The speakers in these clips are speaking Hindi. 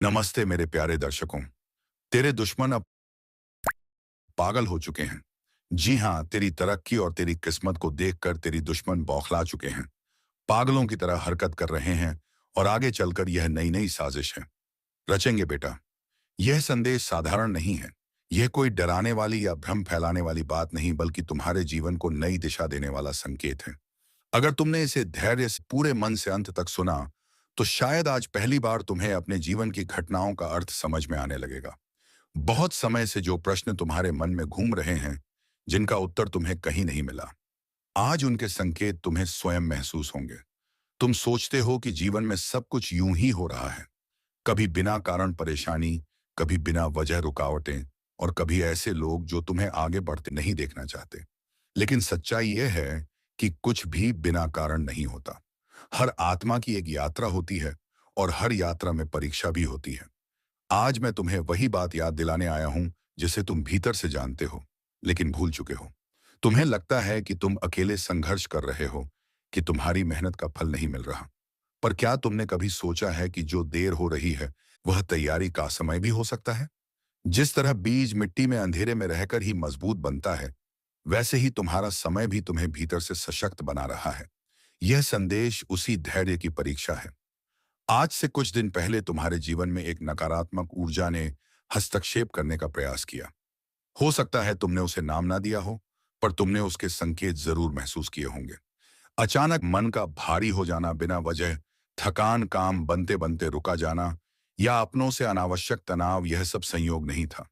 नमस्ते मेरे प्यारे दर्शकों। तेरे दुश्मन अब पागल हो चुके हैं। जी हाँ, तेरी तरक्की और तेरी किस्मत को देखकर तेरी दुश्मन बौखला चुके हैं। पागलों की तरह हरकत कर रहे हैं और आगे चलकर यह नई नई साजिश है रचेंगे बेटा। यह संदेश साधारण नहीं है। यह कोई डराने वाली या भ्रम फैलाने वाली बात नहीं, बल्कि तुम्हारे जीवन को नई दिशा देने वाला संकेत है। अगर तुमने इसे धैर्य से पूरे मन से अंत तक सुना, तो शायद आज पहली बार तुम्हें अपने जीवन की घटनाओं का अर्थ समझ में आने लगेगा। बहुत समय से जो प्रश्न तुम्हारे मन में घूम रहे हैं, जिनका उत्तर तुम्हें कहीं नहीं मिला, आज उनके संकेत तुम्हें स्वयं महसूस होंगे। तुम सोचते हो कि जीवन में सब कुछ यूं ही हो रहा है, कभी बिना कारण परेशानी, कभी बिना वजह रुकावटें, और कभी ऐसे लोग जो तुम्हें आगे बढ़ते नहीं देखना चाहते। लेकिन सच्चाई यह है कि कुछ भी बिना कारण नहीं होता। हर आत्मा की एक यात्रा होती है, और हर यात्रा में परीक्षा भी होती है। आज मैं तुम्हें वही बात याद दिलाने आया हूं जिसे तुम भीतर से जानते हो, लेकिन भूल चुके हो। तुम्हें लगता है कि तुम अकेले संघर्ष कर रहे हो, कि तुम्हारी मेहनत का फल नहीं मिल रहा। पर क्या तुमने कभी सोचा है कि जो देर हो रही है, वह तैयारी का समय भी हो सकता है? जिस तरह बीज मिट्टी में अंधेरे में रहकर ही मजबूत बनता है, वैसे ही तुम्हारा समय भी तुम्हें भीतर से सशक्त बना रहा है। यह संदेश उसी धैर्य की परीक्षा है। आज से कुछ दिन पहले तुम्हारे जीवन में एक नकारात्मक ऊर्जा ने हस्तक्षेप करने का प्रयास किया। हो सकता है तुमने उसे नाम ना दिया हो, पर तुमने उसके संकेत जरूर महसूस किए होंगे। अचानक मन का भारी हो जाना, बिना वजह थकान, काम बनते बनते रुका जाना, या अपनों से अनावश्यक तनाव, यह सब संयोग नहीं था।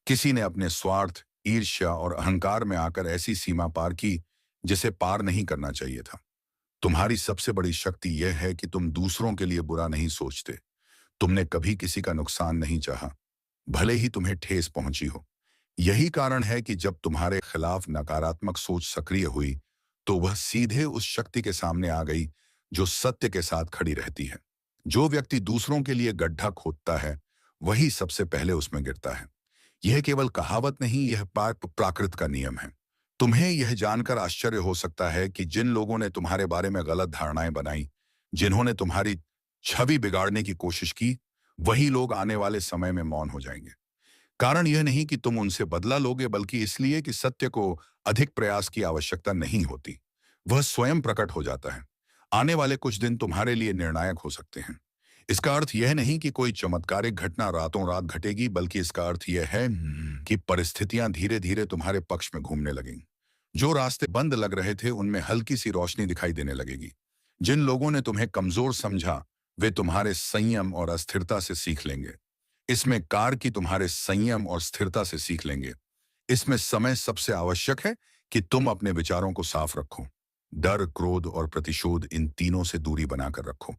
किसी ने अपने स्वार्थ, ईर्ष्या और अहंकार में आकर ऐसी सीमा पार की जिसे पार नहीं करना चाहिए था। तुम्हारी सबसे बड़ी शक्ति यह है कि तुम दूसरों के लिए बुरा नहीं सोचते। तुमने कभी किसी का नुकसान नहीं चाहा, भले ही तुम्हें ठेस पहुंची हो। यही कारण है कि जब तुम्हारे खिलाफ नकारात्मक सोच सक्रिय हुई, तो वह सीधे उस शक्ति के सामने आ गई जो सत्य के साथ खड़ी रहती है। जो व्यक्ति दूसरों के लिए गड्ढा खोदता है, वही सबसे पहले उसमें गिरता है। यह केवल कहावत नहीं, यह प्राकृत का नियम है। तुम्हें यह जानकर आश्चर्य हो सकता है कि जिन लोगों ने तुम्हारे बारे में गलत धारणाएं बनाई, जिन्होंने तुम्हारी छवि बिगाड़ने की कोशिश की, वही लोग आने वाले समय में मौन हो जाएंगे। कारण यह नहीं कि तुम उनसे बदला लोगे, बल्कि इसलिए कि सत्य को अधिक प्रयास की आवश्यकता नहीं होती। वह स्वयं प्रकट हो जाता है। आने वाले कुछ दिन तुम्हारे लिए निर्णायक हो सकते हैं। इसका अर्थ यह नहीं कि कोई चमत्कारिक घटना रातों रात घटेगी, बल्कि इसका अर्थ यह है कि परिस्थितियां धीरे धीरे तुम्हारे पक्ष में घूमने लगेंगी। जो रास्ते बंद लग रहे थे, उनमें हल्की सी रोशनी दिखाई देने लगेगी। जिन लोगों ने तुम्हें कमजोर समझा, वे तुम्हारे संयम और अस्थिरता से सीख लेंगे। इसमें कार की तुम्हारे संयम और स्थिरता से सीख लेंगे। इसमें समय सबसे आवश्यक है कि तुम अपने विचारों को साफ रखो। डर, क्रोध और प्रतिशोध, इन तीनों से दूरी बनाकर रखो,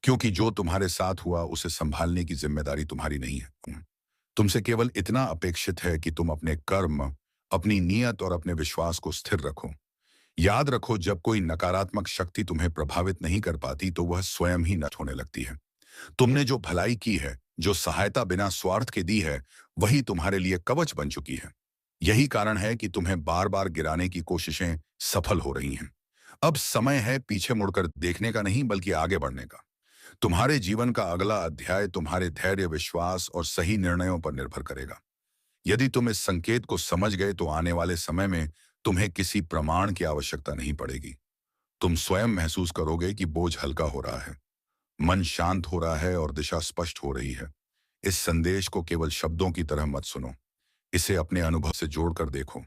क्योंकि जो तुम्हारे साथ हुआ उसे संभालने की जिम्मेदारी तुम्हारी नहीं है। तुमसे केवल इतना अपेक्षित है कि तुम अपने कर्म, अपनी नीयत और अपने विश्वास को स्थिर रखो। याद रखो, जब कोई नकारात्मक शक्ति तुम्हें प्रभावित नहीं कर पाती, तो वह स्वयं ही नष्ट होने लगती है। तुमने जो भलाई की है, जो सहायता बिना स्वार्थ के दी है, वही तुम्हारे लिए कवच बन चुकी है। यही कारण है कि तुम्हें बार बार गिराने की कोशिशें सफल हो रही हैं। अब समय है पीछे मुड़कर देखने का नहीं, बल्कि आगे बढ़ने का। तुम्हारे जीवन का अगला अध्याय तुम्हारे धैर्य, विश्वास और सही निर्णयों पर निर्भर करेगा। यदि तुम इस संकेत को समझ गए, तो आने वाले समय में तुम्हें किसी प्रमाण की आवश्यकता नहीं पड़ेगी। तुम स्वयं महसूस करोगे कि बोझ हल्का हो रहा है, मन शांत हो रहा है और दिशा स्पष्ट हो रही है। इस संदेश को केवल शब्दों की तरह मत सुनो, इसे अपने अनुभव से जोड़कर देखो।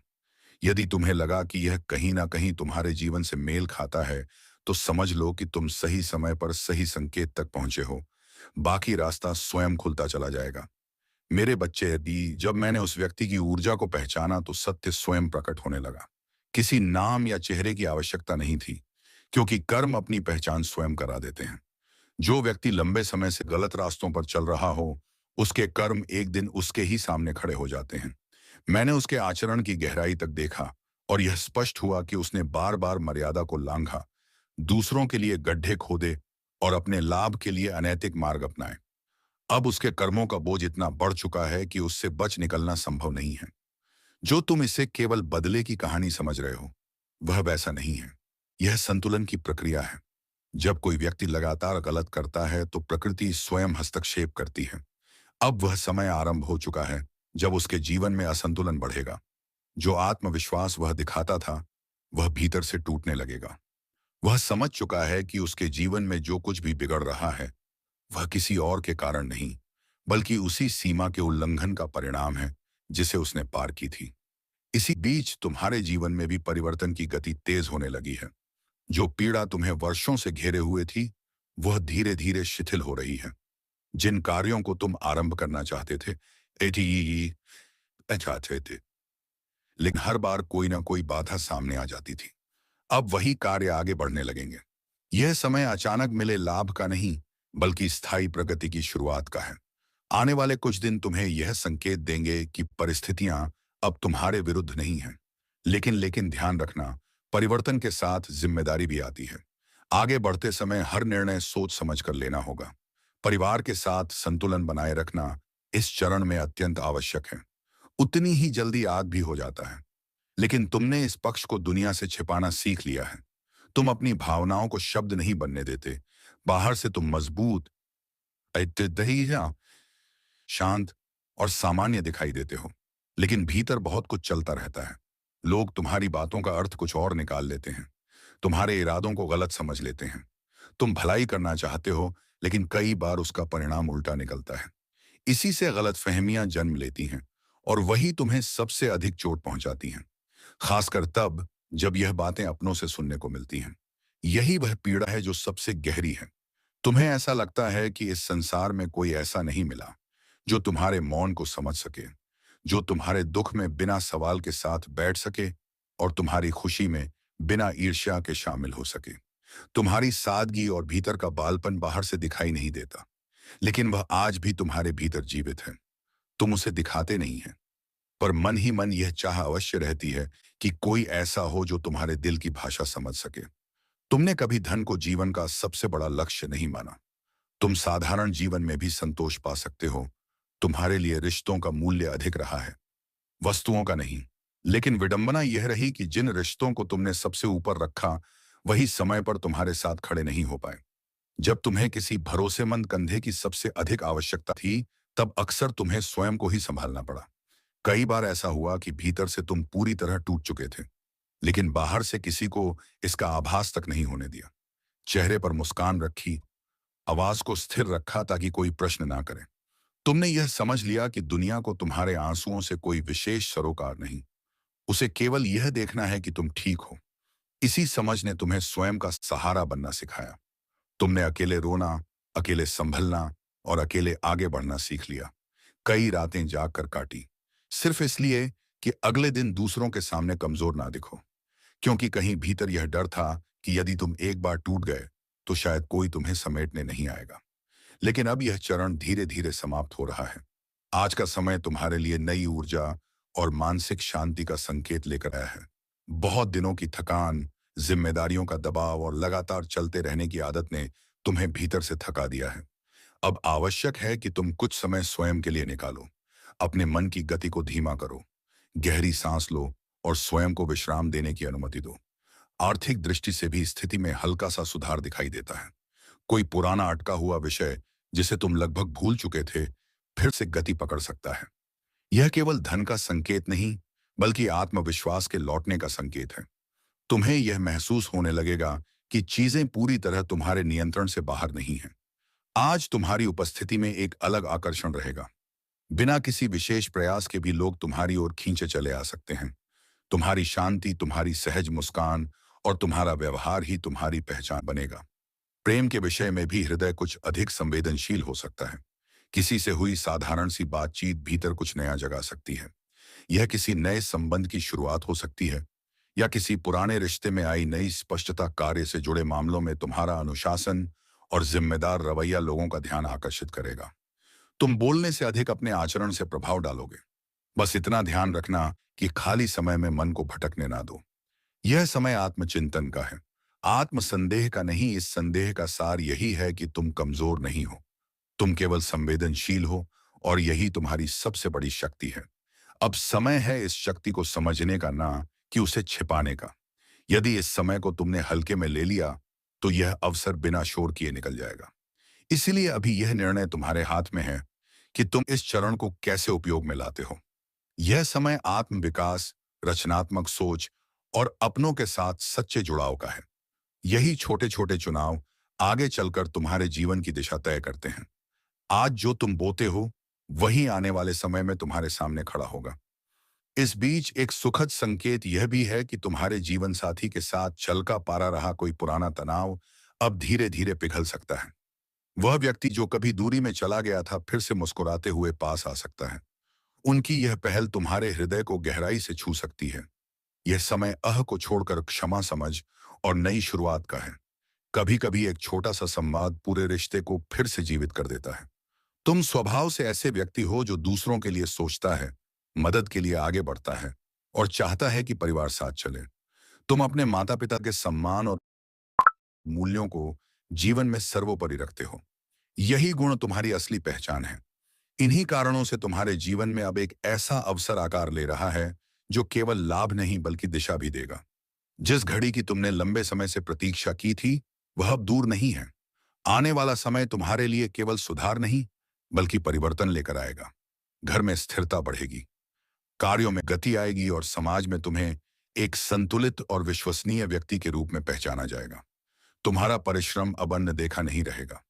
यदि तुम्हें लगा कि यह कहीं ना कहीं तुम्हारे जीवन से मेल खाता है, तो समझ लो कि तुम सही समय पर सही संकेत तक पहुंचे हो। बाकी रास्ता स्वयं खुलता चला जाएगा। मेरे बच्चे, यदि जब मैंने उस व्यक्ति की ऊर्जा को पहचाना, तो सत्य स्वयं प्रकट होने लगा। किसी नाम या चेहरे की आवश्यकता नहीं थी, क्योंकि कर्म अपनी पहचान स्वयं करा देते हैं। जो व्यक्ति लंबे समय से गलत रास्तों पर चल रहा हो, उसके कर्म एक दिन उसके ही सामने खड़े हो जाते हैं। मैंने उसके आचरण की गहराई तक देखा, और यह स्पष्ट हुआ कि उसने बार बार मर्यादा को लांघा, दूसरों के लिए गड्ढे खोदे और अपने लाभ के लिए अनैतिक मार्ग अपनाए। अब उसके कर्मों का बोझ इतना बढ़ चुका है कि उससे बच निकलना संभव नहीं है। जो तुम इसे केवल बदले की कहानी समझ रहे हो, वह वैसा नहीं है। यह संतुलन की प्रक्रिया है। जब कोई व्यक्ति लगातार गलत करता है, तो प्रकृति स्वयं हस्तक्षेप करती है। अब वह समय आरंभ हो चुका है जब उसके जीवन में असंतुलन बढ़ेगा। जो आत्मविश्वास वह दिखाता था, वह भीतर से टूटने लगेगा। वह समझ चुका है कि उसके जीवन में जो कुछ भी बिगड़ रहा है, वह किसी और के कारण नहीं, बल्कि उसी सीमा के उल्लंघन का परिणाम है जिसे उसने पार की थी। इसी बीच तुम्हारे जीवन में भी परिवर्तन की गति तेज होने लगी है। जो पीड़ा तुम्हें वर्षों से घेरे हुए थी, वह धीरे धीरे शिथिल हो रही है। जिन कार्यों को तुम आरंभ करना चाहते थे, एटी चाहते थे, लेकिन हर बार कोई ना कोई बाधा सामने आ जाती थी, अब वही कार्य आगे बढ़ने लगेंगे। यह समय अचानक मिले लाभ का नहीं, बल्कि स्थायी प्रगति की शुरुआत का है। आने वाले कुछ दिन तुम्हें यह संकेत देंगे कि परिस्थितियां अब तुम्हारे विरुद्ध नहीं हैं। लेकिन ध्यान रखना, परिवर्तन के साथ जिम्मेदारी भी आती है। आगे बढ़ते समय हर निर्णय सोच समझ कर लेना होगा। परिवार के साथ संतुलन बनाए रखना इस चरण में अत्यंत आवश्यक है। उतनी ही जल्दी आग भी हो जाता है, लेकिन तुमने इस पक्ष को दुनिया से छिपाना सीख लिया है। तुम अपनी भावनाओं को शब्द नहीं बनने देते। बाहर से तुम मजबूत, दही, शांत और सामान्य दिखाई देते हो, लेकिन भीतर बहुत कुछ चलता रहता है। लोग तुम्हारी बातों का अर्थ कुछ और निकाल लेते हैं, तुम्हारे इरादों को गलत समझ लेते हैं। तुम भलाई करना चाहते हो, लेकिन कई बार उसका परिणाम उल्टा निकलता है। इसी से गलतफहमियां जन्म लेती हैं और वही तुम्हें सबसे अधिक चोट पहुंचाती हैं, खासकर तब जब यह बातें अपनों से सुनने को मिलती हैं। यही वह पीड़ा है जो सबसे गहरी है। तुम्हें ऐसा लगता है कि इस संसार में कोई ऐसा नहीं मिला जो तुम्हारे मौन को समझ सके, जो तुम्हारे दुख में बिना सवाल के साथ बैठ सके और तुम्हारी खुशी में बिना ईर्ष्या के शामिल हो सके। तुम्हारी सादगी और भीतर का बालपन बाहर से दिखाई नहीं देता, लेकिन वह आज भी तुम्हारे भीतर जीवित है। तुम उसे दिखाते नहीं है, पर मन ही मन यह चाह अवश्य रहती है कि कोई ऐसा हो जो तुम्हारे दिल की भाषा समझ सके। तुमने कभी धन को जीवन का सबसे बड़ा लक्ष्य नहीं माना। तुम साधारण जीवन में भी संतोष पा सकते हो। तुम्हारे लिए रिश्तों का मूल्य अधिक रहा है, वस्तुओं का नहीं। लेकिन विडंबना यह रही कि जिन रिश्तों को तुमने सबसे ऊपर रखा, वही समय पर तुम्हारे साथ खड़े नहीं हो पाए। जब तुम्हें किसी भरोसेमंद कंधे की सबसे अधिक आवश्यकता थी, तब अक्सर तुम्हें स्वयं को ही संभालना पड़ा। कई बार ऐसा हुआ कि भीतर से तुम पूरी तरह टूट चुके थे, लेकिन बाहर से किसी को इसका आभास तक नहीं होने दिया। चेहरे पर मुस्कान रखी, आवाज को स्थिर रखा ताकि कोई प्रश्न ना करे। तुमने यह समझ लिया कि दुनिया को तुम्हारे आंसुओं से कोई विशेष सरोकार नहीं, उसे केवल यह देखना है कि तुम ठीक हो। इसी समझ ने तुम्हें स्वयं का सहारा बनना सिखाया। तुमने अकेले रोना, अकेले संभलना और अकेले आगे बढ़ना सीख लिया। कई रातें जाग कर काटी, सिर्फ इसलिए कि अगले दिन दूसरों के सामने कमजोर ना दिखो, क्योंकि कहीं भीतर यह डर था कि यदि तुम एक बार टूट गए तो शायद कोई तुम्हें समेटने नहीं आएगा। लेकिन अब यह चरण धीरे धीरे समाप्त हो रहा है। आज का समय तुम्हारे लिए नई ऊर्जा और मानसिक शांति का संकेत लेकर आया है। बहुत दिनों की थकान, जिम्मेदारियों का दबाव और लगातार चलते रहने की आदत ने तुम्हें भीतर से थका दिया है। अब आवश्यक है कि तुम कुछ समय स्वयं के लिए निकालो। अपने मन की गति को धीमा करो, गहरी सांस लो और स्वयं को विश्राम देने की अनुमति दो। आर्थिक दृष्टि से भी स्थिति में हल्का सा सुधार दिखाई देता है। कोई पुराना अटका हुआ विषय जिसे तुम लगभग भूल चुके थे, फिर से गति पकड़ सकता है। यह केवल धन का संकेत नहीं, बल्कि आत्मविश्वास के लौटने का संकेत है। तुम्हें यह महसूस होने लगेगा कि चीजें पूरी तरह तुम्हारे नियंत्रण से बाहर नहीं हैं। आज तुम्हारी उपस्थिति में एक अलग आकर्षण रहेगा। बिना किसी विशेष प्रयास के भी लोग तुम्हारी ओर खींचे चले आ सकते हैं। तुम्हारी शांति, तुम्हारी सहज मुस्कान और तुम्हारा व्यवहार ही तुम्हारी पहचान बनेगा। प्रेम के विषय में भी हृदय कुछ अधिक संवेदनशील हो सकता है। किसी से हुई साधारण सी बातचीत भीतर कुछ नया जगा सकती है। यह किसी नए संबंध की शुरुआत हो सकती है, या किसी पुराने रिश्ते में आई नई स्पष्टता। कार्य से जुड़े मामलों में तुम्हारा अनुशासन और जिम्मेदार रवैया लोगों का ध्यान आकर्षित करेगा। तुम बोलने से अधिक अपने आचरण से प्रभाव डालोगे। बस इतना ध्यान रखना कि खाली समय में मन को भटकने ना दो। यह समय आत्मचिंतन का है, आत्मसंदेह का नहीं। इस संदेह का सार यही है कि तुम कमजोर नहीं हो, तुम केवल संवेदनशील हो, और यही तुम्हारी सबसे बड़ी शक्ति है। अब समय है इस शक्ति को समझने का, ना कि उसे छिपाने का। यदि इस समय को तुमने हल्के में ले लिया, तो यह अवसर बिना शोर किए निकल जाएगा। इसलिए अभी यह निर्णय तुम्हारे हाथ में है कि तुम इस चरण को कैसे उपयोग में लाते हो। यह समय आत्म विकास, रचनात्मक सोच और अपनों के साथ सच्चे जुड़ाव का है। यही छोटे छोटे चुनाव आगे चलकर तुम्हारे जीवन की दिशा तय करते हैं। आज जो तुम बोते हो वही आने वाले समय में तुम्हारे सामने खड़ा होगा। इस बीच एक सुखद संकेत यह भी है कि तुम्हारे जीवन साथी के साथ चलका पारा रहा कोई पुराना तनाव अब धीरे धीरे पिघल सकता है। वह व्यक्ति जो कभी दूरी में चला गया था फिर से मुस्कुराते हुए पास आ सकता है। उनकी यह पहल तुम्हारे हृदय को गहराई से छू सकती है। यह समय को छोड़कर क्षमा समझ और नई शुरुआत का है। कभी कभी एक छोटा सा संवाद पूरे रिश्ते को फिर से जीवित कर देता है। तुम स्वभाव से ऐसे व्यक्ति हो जो दूसरों के लिए सोचता है, मदद के लिए आगे बढ़ता है और चाहता है कि परिवार साथ चले। तुम अपने माता पिता के सम्मान और मूल्यों को जीवन में सर्वोपरि रखते हो। यही गुण तुम्हारी असली पहचान है। इन्हीं कारणों से तुम्हारे जीवन में अब एक ऐसा अवसर आकार ले रहा है जो केवल लाभ नहीं बल्कि दिशा भी देगा। जिस घड़ी की तुमने लंबे समय से प्रतीक्षा की थी वह अब दूर नहीं है। आने वाला समय तुम्हारे लिए केवल सुधार नहीं बल्कि परिवर्तन लेकर आएगा। घर में स्थिरता बढ़ेगी, कार्यों में गति आएगी और समाज में तुम्हें एक संतुलित और विश्वसनीय व्यक्ति के रूप में पहचाना जाएगा। तुम्हारा परिश्रम अब अन्न देखा नहीं रहेगा।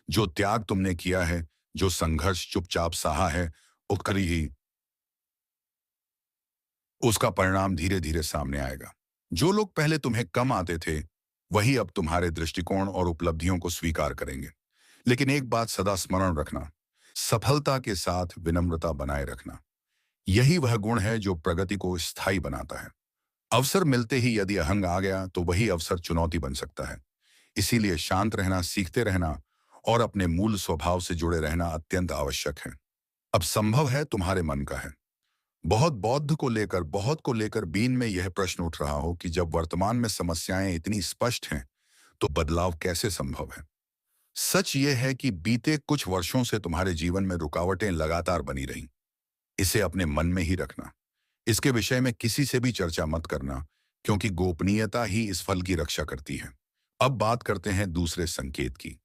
जो त्याग तुमने किया है, जो संघर्ष चुपचाप सहा है, उकरी ही उसका परिणाम धीरे धीरे सामने आएगा। जो लोग पहले तुम्हें कम आते थे वही अब तुम्हारे दृष्टिकोण और उपलब्धियों को स्वीकार करेंगे। लेकिन एक बात सदा स्मरण रखना, सफलता के साथ विनम्रता बनाए रखना। यही वह गुण है जो प्रगति को स्थायी बनाता है। अवसर मिलते ही यदि अहंग आ गया तो वही अवसर चुनौती बन सकता है। इसीलिए शांत रहना, सीखते रहना और अपने मूल स्वभाव से जुड़े रहना अत्यंत आवश्यक है। अब संभव है तुम्हारे मन का है। बहुत को लेकर बीन में यह प्रश्न उठ रहा हो कि जब वर्तमान में समस्याएं इतनी स्पष्ट हैं तो बदलाव कैसे संभव है। सच यह है कि बीते कुछ वर्षों से तुम्हारे जीवन में रुकावटें लगातार बनी रहीं। इसे अपने मन में ही रखना। इसके विषय में किसी से भी चर्चा मत करना, क्योंकि गोपनीयता ही इस फल की रक्षा करती है। अब बात करते हैं दूसरे संकेत की।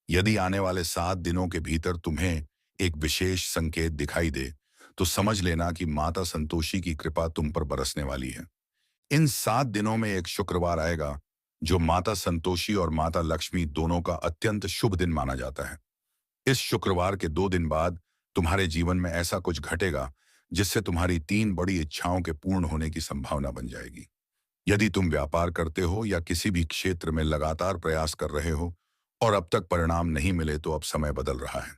यदि आने वाले 7 दिनों के भीतर तुम्हें एक विशेष संकेत दिखाई दे तो समझ लेना कि माता संतोषी की कृपा तुम पर बरसने वाली है। इन 7 दिनों में एक शुक्रवार आएगा जो माता संतोषी और माता लक्ष्मी दोनों का अत्यंत शुभ दिन माना जाता है। इस शुक्रवार के 2 दिन बाद तुम्हारे जीवन में ऐसा कुछ घटेगा जिससे तुम्हारी 3 बड़ी इच्छाओं के पूर्ण होने की संभावना बन जाएगी। यदि तुम व्यापार करते हो या किसी भी क्षेत्र में लगातार प्रयास कर रहे हो और अब तक परिणाम नहीं मिले तो अब समय बदल रहा है।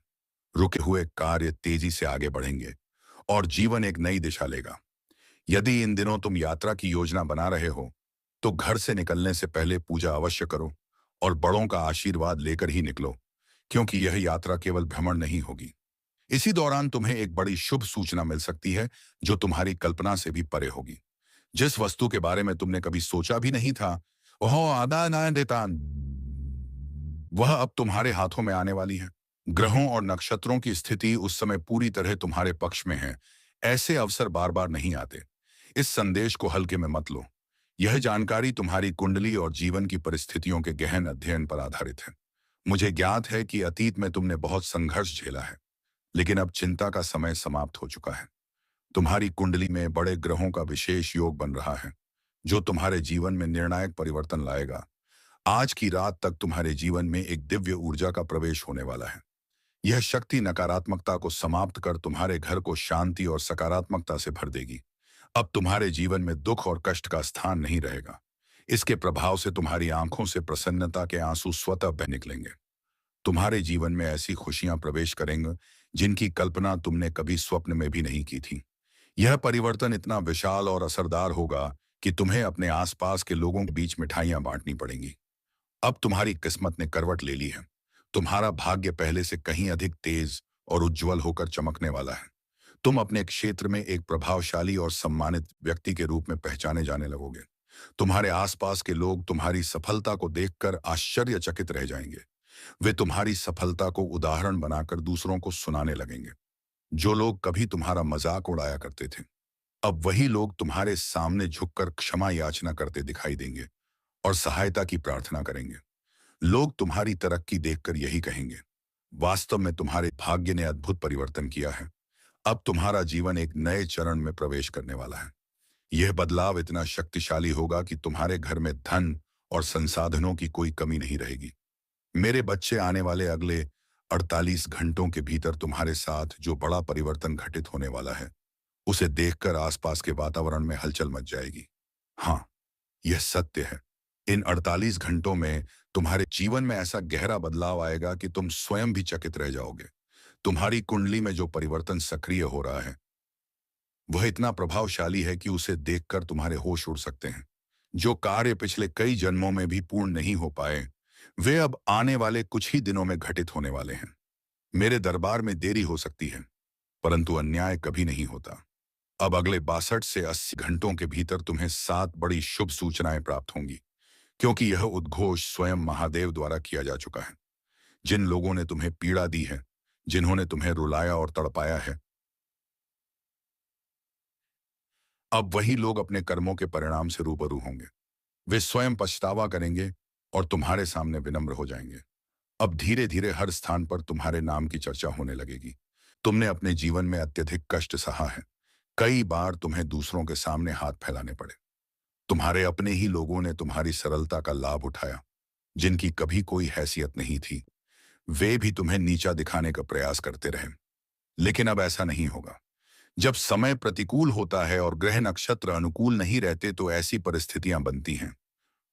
रुके हुए कार्य तेजी से आगे बढ़ेंगे और जीवन एक नई दिशा लेगा। यदि इन दिनों तुम यात्रा की योजना बना रहे हो तो घर से निकलने से पहले पूजा अवश्य करो और बड़ों का आशीर्वाद लेकर ही निकलो, क्योंकि यह यात्रा केवल भ्रमण नहीं होगी। इसी दौरान तुम्हें एक बड़ी शुभ सूचना मिल सकती है जो तुम्हारी कल्पना से भी परे होगी। जिस वस्तु के बारे में तुमने कभी सोचा भी नहीं था वह आदा ना देता वह अब तुम्हारे हाथों में आने वाली है। ग्रहों और नक्षत्रों की स्थिति उस समय पूरी तरह तुम्हारे पक्ष में है। ऐसे अवसर बार बार नहीं आते। इस संदेश को हल्के में मत लो। यह जानकारी तुम्हारी कुंडली और जीवन की परिस्थितियों के गहन अध्ययन पर आधारित है। मुझे ज्ञात है कि अतीत में तुमने बहुत संघर्ष झेला है, लेकिन अब चिंता का समय समाप्त हो चुका है। तुम्हारी कुंडली में बड़े ग्रहों का विशेष योग बन रहा है जो तुम्हारे जीवन में निर्णायक परिवर्तन लाएगा। आज की रात तक तुम्हारे जीवन में एक दिव्य ऊर्जा का प्रवेश होने वाला है। यह शक्ति नकारात्मकता को समाप्त कर तुम्हारे घर को शांति और सकारात्मकता से भर देगी। अब तुम्हारे जीवन में दुख और कष्ट का स्थान नहीं रहेगा। इसके प्रभाव से तुम्हारी आंखों से प्रसन्नता के आंसू स्वतः बह निकलेंगे। तुम्हारे जीवन में ऐसी खुशियां प्रवेश करेंगे जिनकी कल्पना तुमने कभी स्वप्न में भी नहीं की थी। यह परिवर्तन इतना विशाल और असरदार होगा कि तुम्हें अपने आसपास के लोगों के बीच मिठाइयां बांटनी पड़ेंगी। अब तुम्हारी किस्मत ने करवट ले ली है। तुम्हारा भाग्य पहले से कहीं अधिक तेज और उज्जवल होकर चमकने वाला है। तुम अपने क्षेत्र में एक प्रभावशाली और सम्मानित व्यक्ति के रूप में पहचाने जाने लगोगे। तुम्हारे आसपास के लोग तुम्हारी सफलता को देखकर आश्चर्यचकित रह जाएंगे। वे तुम्हारी सफलता को उदाहरण बनाकर दूसरों को सुनाने लगेंगे। जो लोग कभी तुम्हारा मजाक उड़ाया करते थे अब वही लोग तुम्हारे सामने झुककर क्षमा याचना करते दिखाई देंगे और सहायता की प्रार्थना करेंगे। लोग तुम्हारी तरक्की देखकर यही कहेंगे, वास्तव में तुम्हारे भाग्य ने अद्भुत परिवर्तन किया है। अब तुम्हारा जीवन एक नए चरण में प्रवेश करने वाला है। यह बदलाव इतना शक्तिशाली होगा कि तुम्हारे घर में धन और संसाधनों की कोई कमी नहीं रहेगी। मेरे बच्चे, आने वाले अगले 48 घंटों के भीतर तुम्हारे साथ जो बड़ा परिवर्तन घटित होने वाला है, उसे देखकर आसपास के वातावरण में हलचल मच जाएगी। हाँ, यह सत्य है। इन 48 घंटों में तुम्हारे जीवन में ऐसा गहरा बदलाव आएगा कि तुम स्वयं भी चकित रह जाओगे। तुम्हारी कुंडली में जो परिवर्तन सक्रिय हो रहा है, वह इतना प्रभावशाली है कि उसे देखकर तुम्हारे होश उड़ सकते हैं। जो कार्य पिछले कई जन्मों में भी पूर्ण नहीं हो पाए, वे अब आने वाले कुछ ही दिनों में घटित होने वाले हैं। मेरे दरबार में देरी हो सकती है, परंतु अन्याय कभी नहीं होता। अब अगले 62 से 80 घंटों के भीतर तुम्हें 7 बड़ी शुभ सूचनाएं प्राप्त होंगी, क्योंकि यह उद्घोष स्वयं महादेव द्वारा किया जा चुका है। जिन लोगों ने तुम्हें पीड़ा दी है, जिन्होंने तुम्हें रुलाया और तड़पाया है, अब वही लोग अपने कर्मों के परिणाम से रूबरू होंगे। वे स्वयं पछतावा करेंगे और तुम्हारे सामने विनम्र हो जाएंगे। अब धीरे धीरे हर स्थान पर तुम्हारे नाम की चर्चा होने लगेगी। तुमने अपने जीवन में अत्यधिक कष्ट सहा है। कई बार तुम्हें दूसरों के सामने हाथ फैलाने पड़े। तुम्हारे अपने ही लोगों ने तुम्हारी सरलता का लाभ उठाया। जिनकी कभी कोई हैसियत नहीं थी, वे भी तुम्हें नीचा दिखाने का प्रयास करते रहे। लेकिन अब ऐसा नहीं होगा। जब समय प्रतिकूल होता है और ग्रह नक्षत्र अनुकूल नहीं रहते तो ऐसी परिस्थितियां बनती हैं।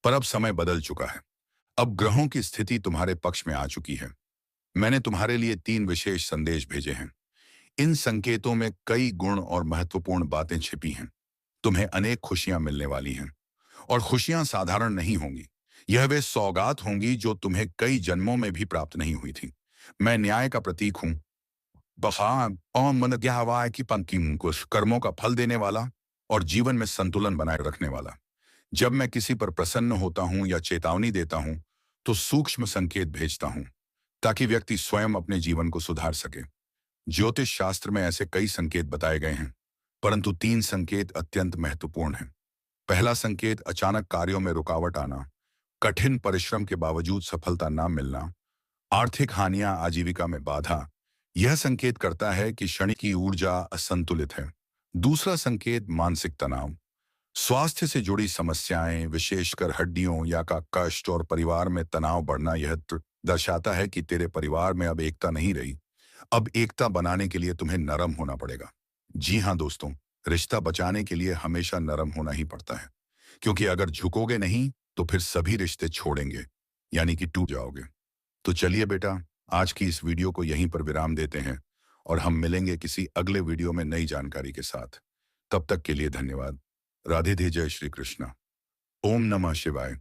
पर अब समय बदल चुका है। अब ग्रहों की स्थिति तुम्हारे पक्ष में आ चुकी है। मैंने तुम्हारे लिए 3 विशेष संदेश भेजे हैं। इन संकेतों में कई गुण और महत्वपूर्ण बातें छिपी हैं। तुम्हें अनेक खुशियां मिलने वाली हैं, और खुशियां साधारण नहीं होंगी। यह वे सौगात होंगी जो तुम्हें कई जन्मों में भी प्राप्त नहीं हुई थी। मैं न्याय का प्रतीक हूं, बखा और मन हवा की पंक्ति, कुछ कर्मों का फल देने वाला और जीवन में संतुलन बनाए रखने वाला। जब मैं किसी पर प्रसन्न होता हूं या चेतावनी देता हूं, तो सूक्ष्म संकेत भेजता हूं, ताकि व्यक्ति स्वयं अपने जीवन को सुधार सके। ज्योतिष शास्त्र में ऐसे कई संकेत बताए गए हैं, परंतु 3 संकेत अत्यंत महत्वपूर्ण हैं। पहला संकेत, अचानक कार्यों में रुकावट आना, कठिन परिश्रम के बावजूद सफलता न मिलना, आर्थिक हानियां, आजीविका में बाधा। यह संकेत करता है कि क्षणिक की ऊर्जा असंतुलित है। दूसरा संकेत, मानसिक तनाव, स्वास्थ्य से जुड़ी समस्याएं, विशेषकर हड्डियों या का कष्ट और परिवार में तनाव बढ़ना। यह दर्शाता है कि तेरे परिवार में अब एकता नहीं रही। अब एकता बनाने के लिए तुम्हें नरम होना पड़ेगा। जी हाँ दोस्तों, रिश्ता बचाने के लिए हमेशा नरम होना ही पड़ता है, क्योंकि अगर झुकोगे नहीं तो फिर सभी रिश्ते छोड़ेंगे, यानी कि टूट जाओगे। तो चलिए बेटा, आज की इस वीडियो को यहीं पर विराम देते हैं और हम मिलेंगे किसी अगले वीडियो में नई जानकारी के साथ। तब तक के लिए धन्यवाद। राधे धे, जय श्री कृष्णा। ओम नमः शिवाय।